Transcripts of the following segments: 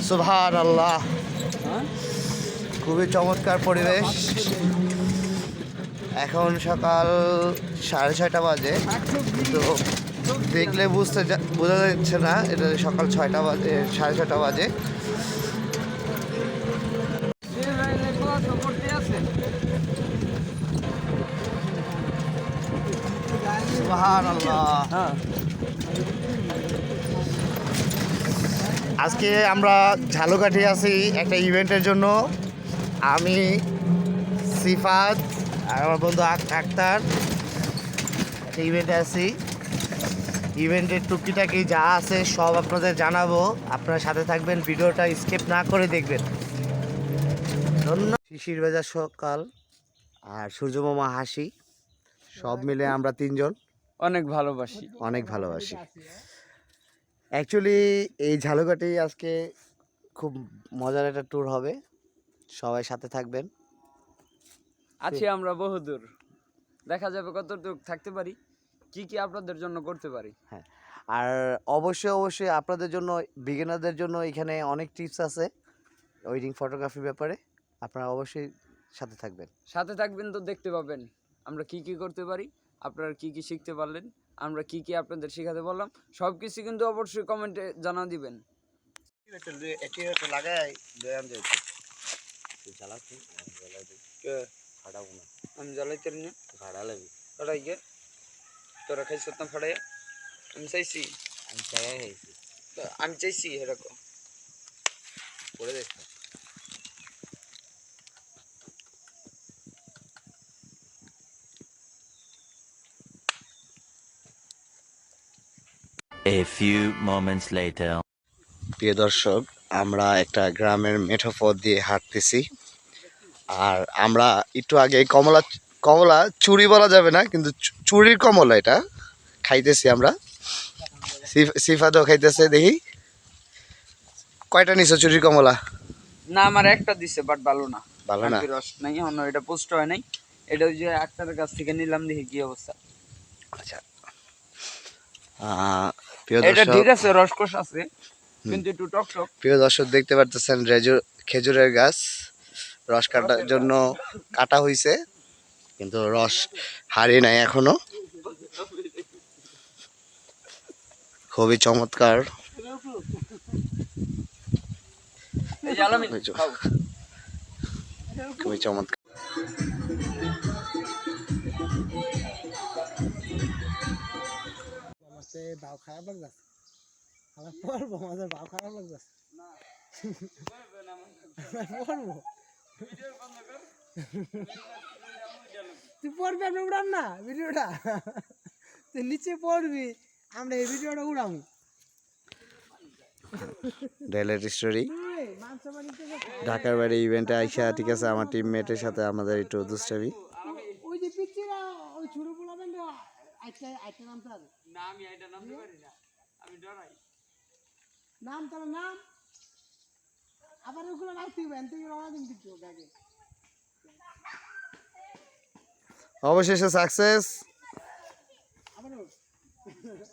সুবহানাল্লাহ, খুবই চমৎকার পরিবেশ। এখন সকাল 6:30 বাজে, তো দেখলে বোঝা যাচ্ছে না এটা সকাল 6টা বাজে, 6:30 বাজে। সুবহানাল্লাহ। আজকে আমরা ঝালকাঠি আছি একটা ইভেন্টের জন্য। আমি, সিফাত আর আমার বন্ধু আক্তার একটা ইভেন্টে আছি। ইভেন্টের টুকিটাকি যা আছে সব আপনাদের জানাবো, আপনারা সাথে থাকবেন, ভিডিওটা স্কিপ না করে দেখবেন। ধন্যবাদ। শিশির ভেজা সকাল আর সূর্যমামা হাসি, সব মিলে আমরা তিনজন অনেক ভালোবাসি। অ্যাকচুয়ালি এই ঝালকাঠি আজকে খুব মজার একটা ট্যুর হবে, সবাই সাথে থাকবেন। আছি আমরা বহুদূর, দেখা যাবে কতটুকু থাকতে পারি, কি কি আপনাদের জন্য করতে পারি। হ্যাঁ, আর অবশ্যই আপনাদের জন্য, বিগিনারদের জন্য এখানে অনেক টিপস আছে ওয়েডিং ফটোগ্রাফির ব্যাপারে। আপনারা অবশ্যই সাথে থাকবেন তো দেখতে পাবেন আমরা কি কি করতে পারি, আপনারা কি কি শিখতে পারলেন, আমরা কি কি আপনাদের শেখাতে বললাম, সব কিছু কিন্তু অবশ্যই কমেন্টে জানা দিবেন। আমি জ্বালাইতে না, ভাড়া লাগবে, ভাড়াই গে তোরা খাইছ না ফাড়াইয়া? আমি চাইছি এরকম করে দেখ। A few moments later. প্রিয় দর্শক, আমরা একটা গ্রামের মেঠো পথ দিয়ে হাঁটতেছি। আর আমরা একটু আগে কমলা চুরি বলা যাবে না, কিন্তু চুরির কমলা এটা খাইতেছি আমরা। সিফাতও খাইতেছে। দেখি কয়টা নিছো চুরির কমলা? না, আমার একটা দিছে, বাট ভালো না, ভালো না, রস নাই, অন্য এটা পোস্ট হয় নাই। এটা ওই যে আক্তারের কাছ থেকে নিলাম, দেখি কি অবস্থা। আচ্ছা, এটা ঠিক আছে, রসকস আছে, কিন্তু একটু টক টক। প্রিয় দর্শক, দেখতে পারতেছেন খেজুরের গাছ, রস কাটার জন্য কাটা হয়েছে, কিন্তু রস হারিয়ে নাই এখনো। খুবই চমৎকার, খুবই চমৎকার। ভাও খারাপ লাগছে, আমার পড়বো, আমাদের ভাও খারাপ লাগছে, পড়বো তুই পড়বি, আমি উড়াম না ভিডিওটা, তুই নিচে পড়বি, আমরা এই ভিডিওটা উড়াম। ডাইলাইট স্টোরি, ঢাকার বাইরে ইভেন্টে আইসা, ঠিক আছে, আমার টিমমেটের সাথে আমাদের একটু দুষ্টামি। ওই যে পিচ্ছিরা ওই ছোট পোলাবেন আইটা নাম তার না, আমি এটা নামতে পারি না, আমি ডরাই। নাম তার নাম, আবার ওগুলো রাখতে হবে, এন থেকে রওনা দিন দিতে হবে আগে। অবশেষে সাকসেস। আবারও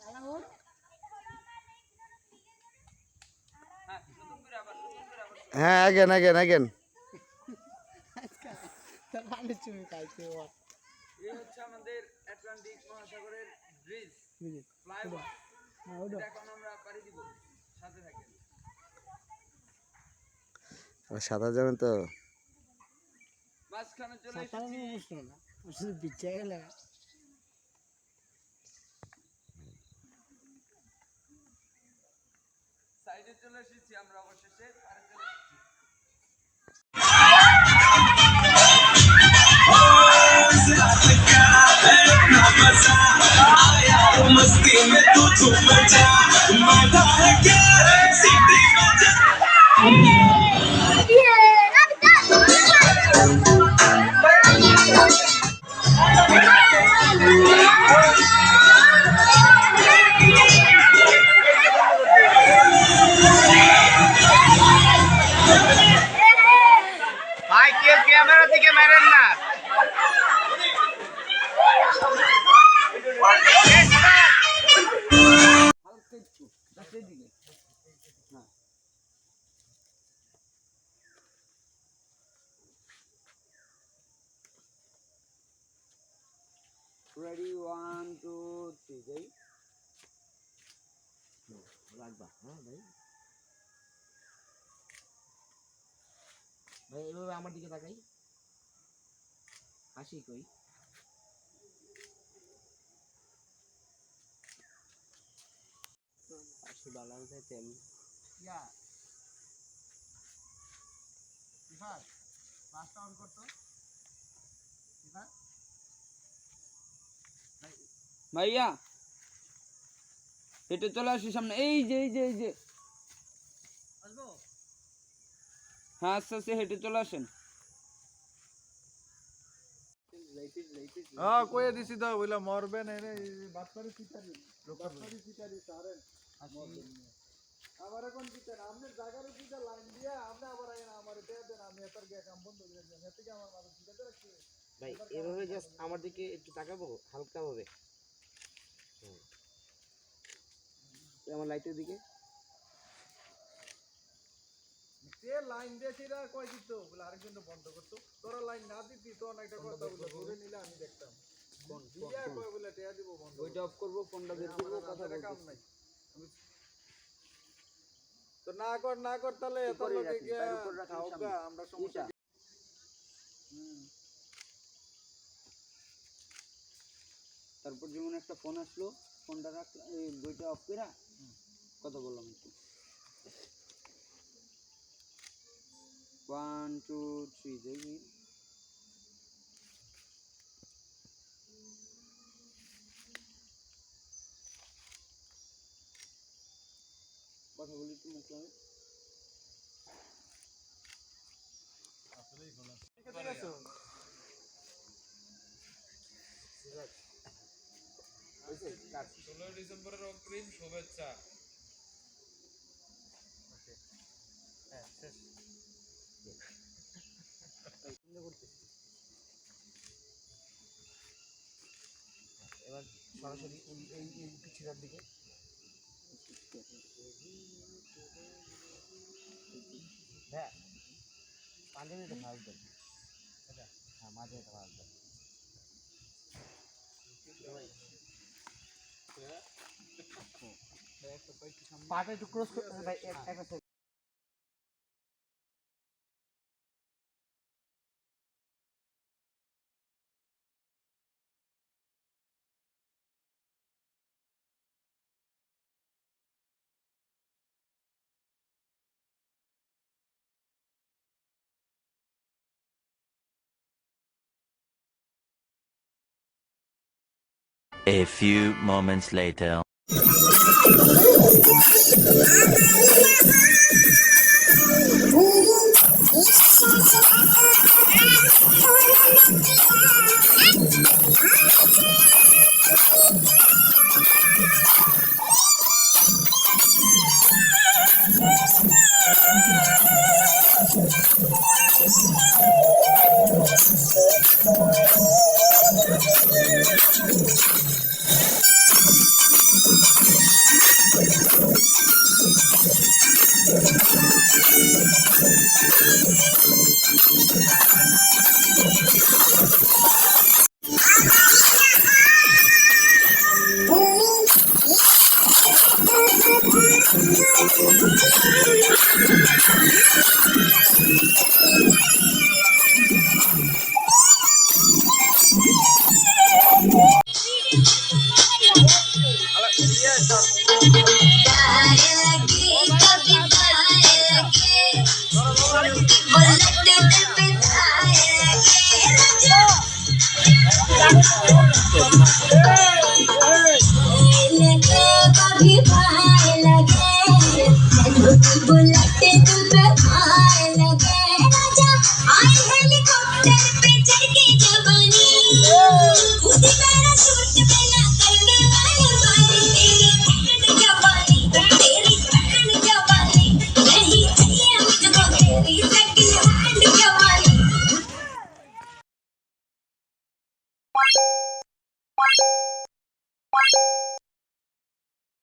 আলাওর হ্যাঁ, আগেন তার মানে তুমি খাইতে ও এই হচ্ছে আমাদের আটলান্টিক মহাসাগরের ব্রিজ, ফ্লাইওভার। এখন আমরা পাড়ি দিব, সাথে থাকেন। সাঁতার জানেন তো? মাঝখানে চলে সাঁতার এসেছি, বুঝতো না, শুধু বিচ্ছে গেলে সাইডে চলে এসেছি আমরা, অবশেষে পাড়ে চলে এসেছি। मस्ती में तू झूम जा, मजा है क्या सीटी बजा। ভাই, কেউ ক্যামেরা থেকে মেরেন না। রেডি 1 2 3 যাই রাখবা হ্যাঁ ভাই ভাই এভাবে আমার দিকে তাকাই হাসি কই আসলে বালান চাইতে আমি ইয়া সিফাত লাস্ট অন করতো সিফাত ভাইয়া হেঁটে চলে আসি সামনে এই যে আসবো হ্যাঁ আস্তে আস্তে হেঁটে চলে আসেন হ্যাঁ কয়ে দিছি তো বইলা মরবে না রে বাটপারি সিটারি সারেন আমার এখন দিতেন আপনি জায়গার উপরে লাইন দিয়া আপনি আবার আইন আমার এটা দেন আমি এটার গিয়ে কাম বন্ধ করে দেন এতে কি আমার মানুষ দিতে রাখছে ভাই এভাবে জাস্ট আমার দিকে একটু তাকাবো হালকা ভাবে আমার লাইটের দিকে তে লাইন দিয়েছিরা কয় দিত বলে আরেকজন তো বন্ধ করতো তোরা লাইন না দিতি তো অনেকটা কথা বলে ধরে নিলে আমি দেখতাম কোন দিয়া কয় বলে টেয়া দিব বন্ধ ওইটা অফ করবো ফোনটা বের করবো কথা আমাদের কাম বলবো নাই তো না কর তাহলে এত উপরে লোকে রাখি, গিয়া তার উপর রাখি খাওগা, সামনে। আমরা সমস্যা এইটা। তারপর যেমন একটা ফোন আসলো ফোনটা রাখলাম এই বইটা অফ করে কথা বললাম একটু 1 2 3 দেখি কথা বলি একটু মুখ লাগে এবার সরাসরি এই পিছিটার দিকে হ্যাঁ পাঞ্জাবিটা ভাজ দেন হ্যাঁ মাঝে এটা ভাজ দেন পাটা একটু ক্রস করতে ভাই একটা second A few moments later.